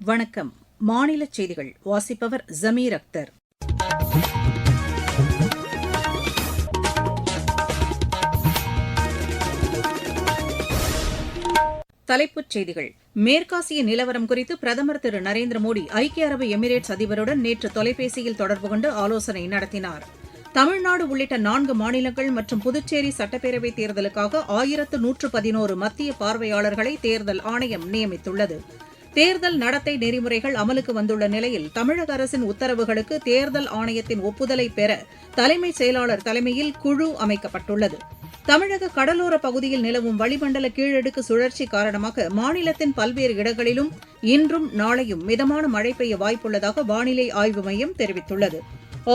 வணக்கம். மாநிலச் செய்திகள் வாசிப்பவர் ஜமீர் அக்தர். தலைப்புச் செய்திகள். மேற்காசிய நிலவரம் குறித்து பிரதமர் திரு நரேந்திர மோடி ஐக்கிய அரபு எமிரேட்ஸ் அதிபருடன் நேற்று தொலைபேசியில் தொடர்பு கொண்டு ஆலோசனை நடத்தினார். தமிழ்நாடு உள்ளிட்ட 4 மாநிலங்கள் மற்றும் புதுச்சேரி சட்டப்பேரவைத் தேர்தலுக்காக 1111 மத்திய பார்வையாளர்களை தேர்தல் ஆணையம் நியமித்துள்ளது. தேர்தல் நடத்தை நெறிமுறைகள் அமலுக்கு வந்துள்ள நிலையில் தமிழக அரசின் உத்தரவுகளுக்கு தேர்தல் ஆணையத்தின் ஒப்புதலை பெற தலைமைச் செயலாளர் தலைமையில் குழு அமைக்கப்பட்டுள்ளது. தமிழக கடலோர பகுதியில் நிலவும் வளிமண்டல கீழடுக்கு சுழற்சி காரணமாக மாநிலத்தின் பல்வேறு இடங்களிலும் இன்றும் நாளையும் மிதமான மழை பெய்ய வாய்ப்புள்ளதாக வானிலை ஆய்வு மையம் தெரிவித்துள்ளது.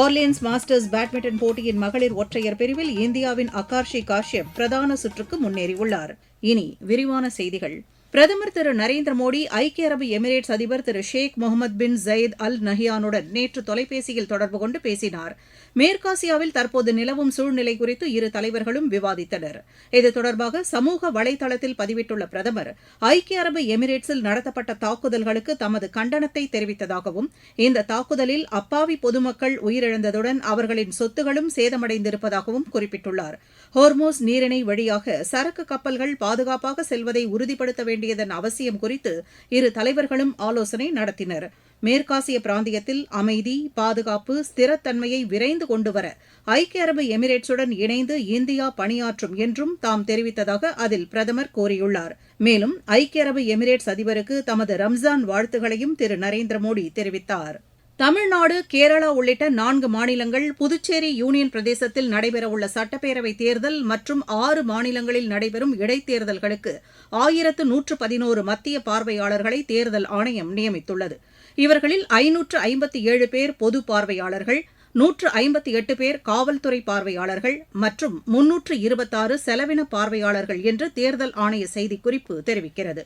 ஆர்லியன்ஸ் மாஸ்டர்ஸ் பேட்மிண்டன் போட்டியின் மகளிர் ஒற்றையர் பிரிவில் இந்தியாவின் அகார்ஷி காஷ்யப் பிரதான சுற்றுக்கு முன்னேறியுள்ளார். இனி விரிவான செய்திகள். பிரதமர் திரு நரேந்திர மோடி ஐக்கிய அரபு எமிரேட்ஸ் அதிபர் திரு ஷேக் முகமது பின் ஜயத் அல் நஹ்யானுடன் நேற்று தொலைபேசியில் தொடர்பு கொண்டு பேசினார். மேற்காசியாவில் தற்போது நிலவும் சூழ்நிலை குறித்து இரு தலைவர்களும் விவாதித்தனர். இது தொடர்பாக சமூக வலைதளத்தில் பதிவிட்டுள்ள பிரதமர், ஐக்கிய அரபு எமிரேட்ஸில் நடத்தப்பட்ட தாக்குதல்களுக்கு தமது கண்டனத்தை தெரிவித்ததாகவும், இந்த தாக்குதலில் அப்பாவி பொதுமக்கள் உயிரிழந்ததுடன் அவர்களின் சொத்துகளும் சேதமடைந்திருப்பதாகவும் குறிப்பிட்டுள்ளார். ஹோர்மோஸ் நீரிணை வழியாக சரக்கு கப்பல்கள் பாதுகாப்பாக செல்வதை உறுதிப்படுத்த வேண்டியதன் அவசியம் குறித்து இரு தலைவர்களும் ஆலோசனை நடத்தினர். மேற்காசிய பிராந்தியத்தில் அமைதி, பாதுகாப்பு, ஸ்திரத்தன்மையை விரைந்து கொண்டுவர ஐக்கிய அரபு எமிரேட்ஸுடன் இணைந்து இந்தியா பணியாற்றும் என்றும் தாம் தெரிவித்ததாக அதில் பிரதமர் கூறியுள்ளார். மேலும் ஐக்கிய அரபு எமிரேட்ஸ் அதிபருக்கு தமது ரம்ஜான் வாழ்த்துகளையும் திரு நரேந்திர மோடி தெரிவித்தார். தமிழ்நாடு, கேரளா உள்ளிட்ட 4 மாநிலங்கள், புதுச்சேரி யூனியன் பிரதேசத்தில் நடைபெறவுள்ள சட்டப்பேரவைத் தேர்தல் மற்றும் 6 மாநிலங்களில் நடைபெறும் இடைத்தேர்தல்களுக்கு 1111 மத்திய பார்வையாளர்களை தேர்தல் ஆணையம் நியமித்துள்ளது. இவர்களில் 557 பேர் பொது பார்வையாளர்கள், 158 பேர் காவல்துறை பார்வையாளர்கள் மற்றும் 326 செலவின பார்வையாளர்கள் என்று தேர்தல் ஆணைய செய்திக்குறிப்பு தெரிவிக்கிறது.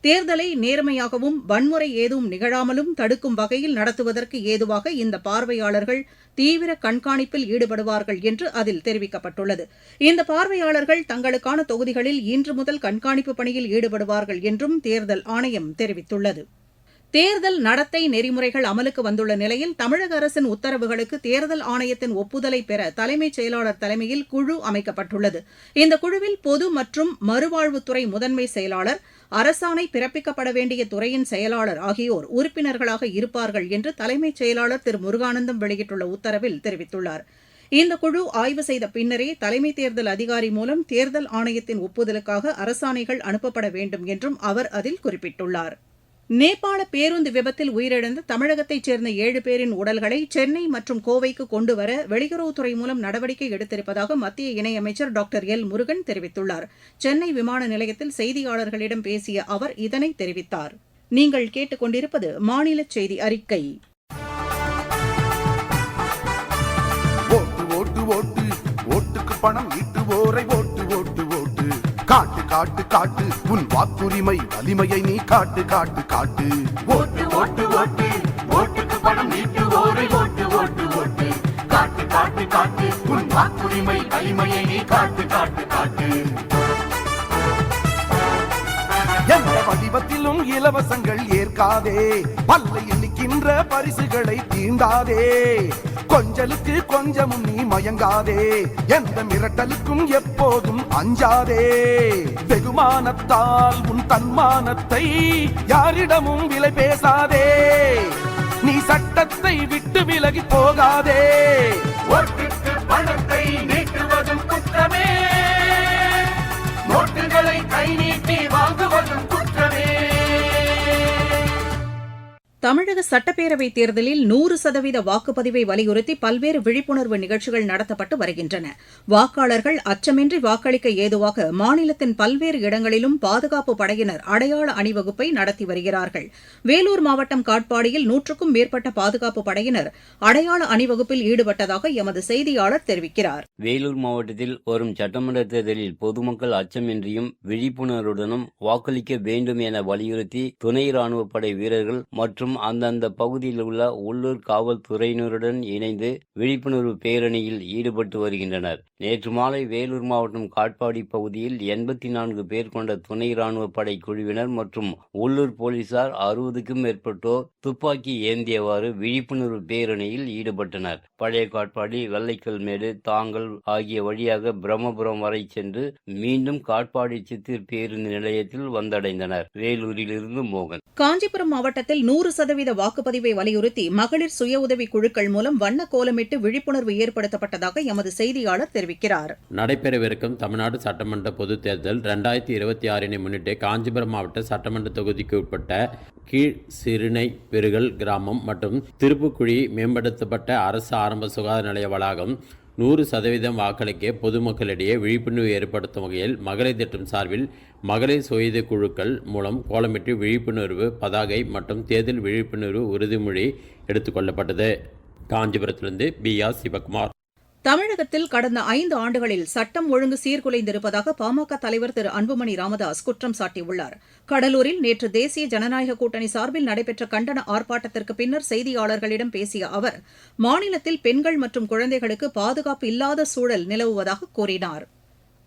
தேர்தலை நேர்மையாகவும் வன்முறை ஏதும் நிகழாமலும் தடுக்கும் வகையில் நடத்துவதற்கு ஏதுவாக இந்த பார்வையாளர்கள் தீவிர கண்காணிப்பில் ஈடுபடுவார்கள் என்று அதில் தெரிவிக்கப்பட்டுள்ளது. இந்த பார்வையாளர்கள் தங்களுக்கான தொகுதிகளில் இன்று முதல் கண்காணிப்பு பணியில் ஈடுபடுவார்கள் என்றும் தேர்தல் ஆணையம் தெரிவித்துள்ளது. தேர்தல் நடத்தை நெறிமுறைகள் அமலுக்கு வந்துள்ள நிலையில் தமிழக அரசின் உத்தரவுகளுக்கு தேர்தல் ஆணையத்தின் ஒப்புதலை பெற தலைமைச் செயலாளர் தலைமையில் குழு அமைக்கப்பட்டுள்ளது. இந்த குழுவில் பொது மற்றும் மறுவாழ்வுத்துறை முதன்மை செயலாளர், அரசாணை பிறப்பிக்கப்பட வேண்டிய துறையின் செயலாளர் ஆகியோர் உறுப்பினர்களாக இருப்பார்கள் என்று தலைமைச் செயலாளர் திரு முருகானந்தம் வெளியிட்டுள்ள உத்தரவில் தெரிவித்துள்ளார். இந்த குழு ஆய்வு செய்த பின்னரே தலைமை தேர்தல் அதிகாரி மூலம் தேர்தல் ஆணையத்தின் ஒப்புதலுக்காக அரசாணைகள் அனுப்பப்பட வேண்டும் என்றும் அவர் அதில் குறிப்பிட்டுள்ளார். நேபாள பேருந்து விபத்தில் உயிரிழந்த தமிழகத்தைச் சேர்ந்த 7 பேரின் உடல்களை சென்னை மற்றும் கோவைக்கு கொண்டுவர வெளியுறவுத்துறை மூலம் நடவடிக்கை எடுத்திருப்பதாக மத்திய இணையமைச்சர் டாக்டர் எல் முருகன் தெரிவித்துள்ளார். சென்னை விமான நிலையத்தில் செய்தியாளர்களிடம் பேசிய அவர் இதனை தெரிவித்தார். நீங்கள் கேட்டுக் கொண்டிருப்பது மாநில செய்தி அறிக்கை. ஓட்டுக்கு பணம் ஈட்டுவோரை ஓட்டு ஓட்டு ஓட்டு காட்டு காட்டு காட்டு உன் வாக்குரிமை வலிமையை நீ காட்டு காட்டு காட்டு. ஓட்டு ஓட்டு ஓட்டு ஓட்டுக்கு பணம் ஈட்டுவோரை ஓட்டு ஓட்டு ஓட்டு காட்டு காட்டு காட்டு உன் வாக்குரிமை வலிமையை நீ காட்டு காட்டு காட்டு. எந்த வடிவத்திலும் இலவசங்கள் ஏற்காதே, பல்லை எண்ணிக்கின்ற பரிசுகளை தீண்டாதே, கொஞ்சலுக்கு கொஞ்சமும் நீ மயங்காதே, எந்த மிரட்டலுக்கும் எப்போதும் அஞ்சாதே. வெகுமானத்தால் உன் தன்மானத்தை யாரிடமும் விலை பேசாதே, நீ சட்டத்தை விட்டு விலகி போகாதே. ஓட்டுக்கு பணத்தை நீட்டுவதும் குற்றமே, நோட்டுகளை கை நீட்டி வாங்குவதும் குற்றமே. தமிழக சட்டப்பேரவைத் தேர்தலில் 100% வாக்குப்பதிவை வலியுறுத்தி பல்வேறு விழிப்புணர்வு நிகழ்ச்சிகள் நடத்தப்பட்டு வருகின்றன. வாக்காளர்கள் அச்சமின்றி வாக்களிக்க ஏதுவாக மாநிலத்தின் பல்வேறு இடங்களிலும் பாதுகாப்பு படையினர் அடையாள அணிவகுப்பை நடத்தி வருகிறார்கள். வேலூர் மாவட்டம் காட்பாடியில் 100க்கும் மேற்பட்ட பாதுகாப்பு படையினர் அடையாள அணிவகுப்பில் ஈடுபட்டதாக எமது செய்தியாளர் தெரிவிக்கிறார். வேலூர் மாவட்டத்தில் வரும் சட்டமன்ற தேர்தலில் பொதுமக்கள் அச்சமின்றியும் விழிப்புணர்வுடனும் வாக்களிக்க வேண்டும் என வலியுறுத்தி துணை ராணுவப்படை வீரர்கள் மற்றும் மற்றும் அந்தந்த பகுதியில் உள்ள உள்ளூர் காவல்துறையினருடன் இணைந்து விழிப்புணர்வு பேரணியில் ஈடுபட்டு வருகின்றனர். நேற்று மாலை வேலூர் மாவட்டம் காட்பாடி பகுதியில் 84 பேர் கொண்ட துணை ராணுவ படை குழுவினர் மற்றும் உள்ளூர் போலீசார் 60க்கும் மேற்பட்டோர் துப்பாக்கி ஏந்தியவாறு விழிப்புணர்வு பேரணியில் ஈடுபட்டனர். பழைய காட்பாடி, வெள்ளைக்கல்மேடு, தாங்கல் ஆகிய வழியாக பிரம்மபுரம் வரை சென்று மீண்டும் காட்பாடி சித்தூர் பேருந்து நிலையத்தில் வந்தடைந்தனர். வேலூரிலிருந்து மோகன். காஞ்சிபுரம் மாவட்டத்தில் 100% வாக்குப்பதிவை வலியுறுத்தி மகளிர் சுய உதவி குழுக்கள் மூலம் வண்ண கோலமிட்டு விழிப்புணர்வு ஏற்படுத்தப்பட்டதாக எமது செய்தியாளர் தெரிவிக்கிறார். நடைபெறவிருக்கும் தமிழ்நாடு சட்டமன்ற பொதுத் தேர்தல் 2026 முன்னிட்டு காஞ்சிபுரம் மாவட்ட சட்டமன்ற தொகுதிக்கு உட்பட்ட கீழ் சிறுனை பெருகல் கிராமம் மற்றும் திருப்புக்குழி மேம்படுத்தப்பட்ட அரசு ஆரம்ப சுகாதார நிலைய வளாகம் 100% வாக்களிக்க பொதுமக்களிடையே விழிப்புணர்வு ஏற்படுத்தும் வகையில் மகளிர் திட்டம் சார்பில் மகளிர் சுய குழுக்கள் மூலம் கோலமிட்டு விழிப்புணர்வு பதாகை மற்றும் தேர்தல் விழிப்புணர்வு உறுதிமொழி எடுத்துக்கொள்ளப்பட்டது. காஞ்சிபுரத்திலிருந்து BR சிவகுமார். தமிழகத்தில் கடந்த 5 ஆண்டுகளில் சட்டம் ஒழுங்கு சீர்குலைந்திருப்பதாக பாமக தலைவர் திரு அன்புமணி ராமதாஸ் குற்றம் சாட்டியுள்ளார். கடலூரில் நேற்று தேசிய ஜனநாயக கூட்டணி சார்பில் நடைபெற்ற கண்டன ஆர்ப்பாட்டத்திற்கு பின்னர் செய்தியாளர்களிடம் பேசிய அவர், மாநிலத்தில் பெண்கள் மற்றும் குழந்தைகளுக்கு பாதுகாப்பு இல்லாத சூழல் நிலவுவதாக கூறினார்.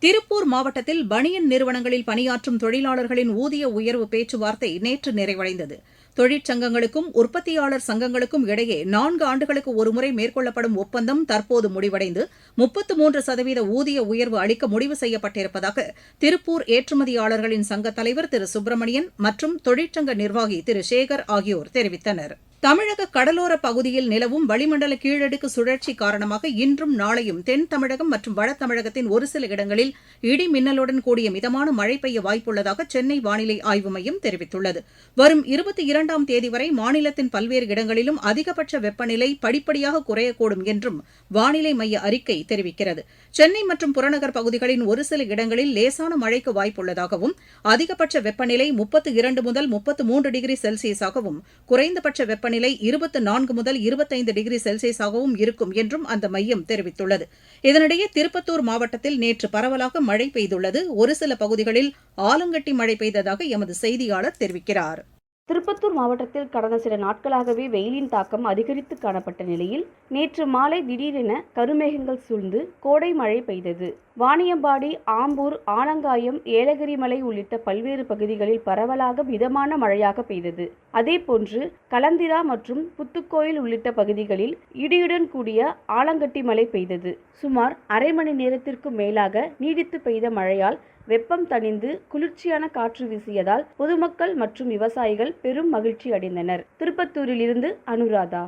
திருப்பூர் மாவட்டத்தில் பனியன் நிறுவனங்களில் பணியாற்றும் தொழிலாளர்களின் ஊதிய உயர்வு பேச்சுவார்த்தை நேற்று நிறைவடைந்தது. தொழிற்சங்கங்களுக்கும் உற்பத்தியாளர் சங்கங்களுக்கும் இடையே 4 ஆண்டுகளுக்கு ஒருமுறை மேற்கொள்ளப்படும் ஒப்பந்தம் தற்போது முடிவடைந்து 33% ஊதிய உயர்வு அளிக்க முடிவு செய்யப்பட்டிருப்பதாக திருப்பூர் ஏற்றுமதியாளர்களின் சங்க தலைவர் திரு சுப்பிரமணியன் மற்றும் தொழிற்சங்க நிர்வாகி திரு சேகர் ஆகியோர் தெரிவித்தனர். தமிழக கடலோர பகுதியில் நிலவும் வளிமண்டல கீழடுக்கு சுழற்சி காரணமாக இன்றும் நாளையும் தென் தமிழகம் மற்றும் வட தமிழகத்தின் ஒரு சில இடங்களில் இடி மின்னலுடன் கூடிய மிதமான மழை பெய்ய வாய்ப்புள்ளதாக சென்னை வானிலை ஆய்வு மையம் தெரிவித்துள்ளது. வரும் 22ஆம் தேதி வரை மாநிலத்தின் பல்வேறு இடங்களிலும் அதிகபட்ச வெப்பநிலை படிப்படியாக குறையக்கூடும் என்றும் வானிலை மைய அறிக்கை தெரிவிக்கிறது. சென்னை மற்றும் புறநகர் பகுதிகளின் ஒரு சில இடங்களில் லேசான மழைக்கு வாய்ப்புள்ளதாகவும் அதிகபட்ச வெப்பநிலை 32 முதல் 33 டிகிரி செல்சியஸாகவும் குறைந்தபட்ச வெப்பநிலை 24 முதல் 25 டிகிரி செல்சியஸாகவும் இருக்கும் என்றும் அந்த மையம் தெரிவித்துள்ளது. இதனிடையே திருப்பத்தூர் மாவட்டத்தில் நேற்று பரவலாக மழை பெய்துள்ளது. ஒரு சில பகுதிகளில் ஆலங்கட்டி மழை பெய்ததாக எமது செய்தியாளர் தெரிவிக்கிறார். திருப்பத்தூர் மாவட்டத்தில் கடந்த சில நாட்களாகவே வெயிலின் தாக்கம் அதிகரித்து காணப்பட்ட நிலையில் நேற்று மாலை திடீரென கருமேகங்கள் சூழ்ந்து கோடை மழை பெய்தது. வாணியம்பாடி, ஆம்பூர், ஆலங்காயம், ஏலகிரிமலை உள்ளிட்ட பல்வேறு பகுதிகளில் பரவலாக மிதமான மழையாக பெய்தது. அதேபோன்று கலந்திரா மற்றும் புத்துக்கோயில் உள்ளிட்ட பகுதிகளில் இடியுடன் கூடிய ஆலங்கட்டி மழை பெய்தது. சுமார் அரை மணி நேரத்திற்கும் மேலாக நீடித்து பெய்த மழையால் வெப்பம் தணிந்து குளிர்ச்சியான காற்று வீசியதால் பொதுமக்கள் மற்றும் விவசாயிகள் பெரும் மகிழ்ச்சி அடைந்தனர். திருப்பத்தூரிலிருந்து அனுராதா.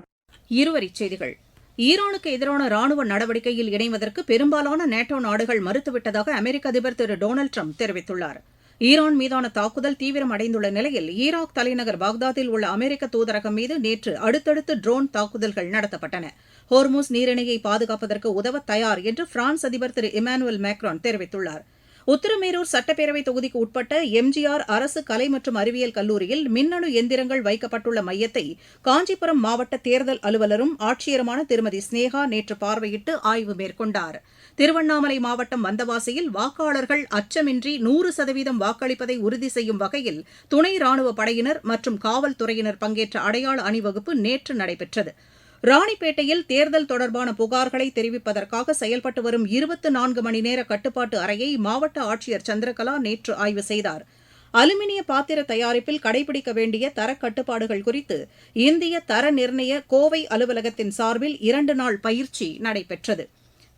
இருவரிச் செய்திகள். ஈரானுக்கு எதிரான ராணுவ நடவடிக்கையில் இணைவதற்கு பெரும்பாலான நேட்டோ நாடுகள் மறுத்துவிட்டதாக அமெரிக்க அதிபர் திரு டொனால்டு ட்ரம்ப் தெரிவித்துள்ளார். ஈரான் மீதான தாக்குதல் தீவிரம் அடைந்துள்ள நிலையில் ஈராக் தலைநகர் பாக்தாதில் உள்ள அமெரிக்க தூதரகம் மீது நேற்று அடுத்தடுத்து ட்ரோன் தாக்குதல்கள் நடத்தப்பட்டன. ஹோர்முஸ் நீரிணையை பாதுகாப்பதற்கு உதவ தயார் என்று பிரான்ஸ் அதிபர் திரு இமானுவேல் மேக்ரான் தெரிவித்துள்ளார். உத்திரமேரூர் சட்டப்பேரவை தொகுதிக்கு உட்பட்ட எம்ஜிஆர் அரசு கலை மற்றும் அறிவியல் கல்லூரியில் மின்னணு எந்திரங்கள் வைக்கப்பட்டுள்ள மையத்தை காஞ்சிபுரம் மாவட்ட தேர்தல் அலுவலரும் ஆட்சியருமான திருமதி ஸ்னேகா நேற்று பார்வையிட்டு ஆய்வு மேற்கொண்டார். திருவண்ணாமலை மாவட்டம் வந்தவாசியில் வாக்காளர்கள் அச்சமின்றி 100% வாக்களிப்பதை உறுதி செய்யும் வகையில் துணை ராணுவ படையினர் மற்றும் காவல்துறையினர் பங்கேற்ற அடையாள அணிவகுப்பு நேற்று நடைபெற்றது. ராணிப்பேட்டையில் தேர்தல் தொடர்பான புகார்களை தெரிவிப்பதற்காக செயல்பட்டு வரும் 24 மணி நேர கட்டுப்பாட்டு அறையை மாவட்ட ஆட்சியர் சந்திரகலா நேற்று ஆய்வு செய்தார். அலுமினிய பாத்திர தயாரிப்பில் கடைபிடிக்க வேண்டிய தரக் கட்டுப்பாடுகள் குறித்து இந்திய தர நிர்ணய கோவை அலுவலகத்தின் சார்பில் 2 நாள் பயிற்சி நடைபெற்றது.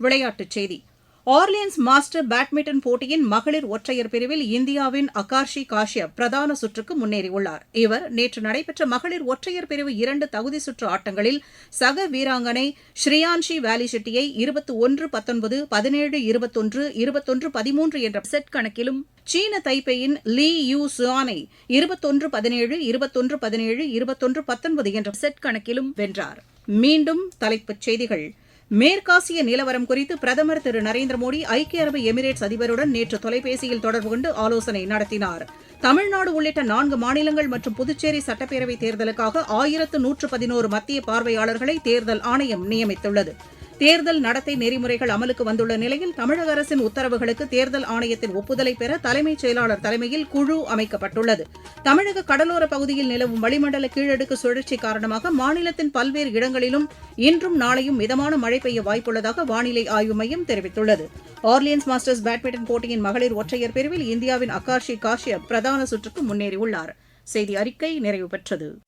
விளையாட்டுச் செய்தி. ஆர்லியன்ஸ் மாஸ்டர் பேட்மிண்டன் போட்டியின் மகளிர் ஒற்றையர் பிரிவில் இந்தியாவின் அகார்ஷி காஷ்யப் பிரதான சுற்றுக்கு முன்னேறியுள்ளார். இவர் நேற்று நடைபெற்ற மகளிர் ஒற்றையர் பிரிவு 2 தகுதி சுற்று ஆட்டங்களில் சக வீராங்கனை ஸ்ரீயான்ஷி வேலிஷெட்டியை 21-19, 17-21, 21-13 என்ற செட் கணக்கிலும் சீன தைப்பேயின் லீ யூ சுவானை 21-17, 21-17, 21-19 என்ற செட் கணக்கிலும் வென்றார். மீண்டும் தலைப்புச் செய்திகள். மேற்காசிய நிலவரம் குறித்து பிரதமர் திரு நரேந்திர மோடி ஐக்கிய அரபு எமிரேட்ஸ் அதிபருடன் நேற்று தொலைபேசியில் தொடர்பு கொண்டு ஆலோசனை நடத்தினார். தமிழ்நாடு உள்ளிட்ட 4 மாநிலங்கள் மற்றும் புதுச்சேரி சட்டப்பேரவைத் தேர்தலுக்காக 1111 மத்திய பார்வையாளர்களை தேர்தல் ஆணையம் நியமித்துள்ளது. தேர்தல் நடத்தை நெறிமுறைகள் அமலுக்கு வந்துள்ள நிலையில் தமிழக அரசின் உத்தரவுகளுக்கு தேர்தல் ஆணையத்தின் ஒப்புதலை பெற தலைமைச் செயலாளர் தலைமையில் குழு அமைக்கப்பட்டுள்ளது. தமிழக கடலோர பகுதியில் நிலவும் வளிமண்டல கீழடுக்கு சுழற்சி காரணமாக மாநிலத்தின் பல்வேறு இடங்களிலும் இன்றும் நாளையும் மிதமான மழை பெய்ய வாய்ப்புள்ளதாக வானிலை ஆய்வு மையம் தெரிவித்துள்ளது. ஆர்லியன்ஸ் மாஸ்டர்ஸ் பேட்மிண்டன் போட்டியின் மகளிர் ஒற்றையர் பிரிவில் இந்தியாவின் அகாஷி காஷ்யப் பிரதான சுற்றுக்கு முன்னேறியுள்ளார். செய்தி அறிக்கை நிறைவு பெற்றது.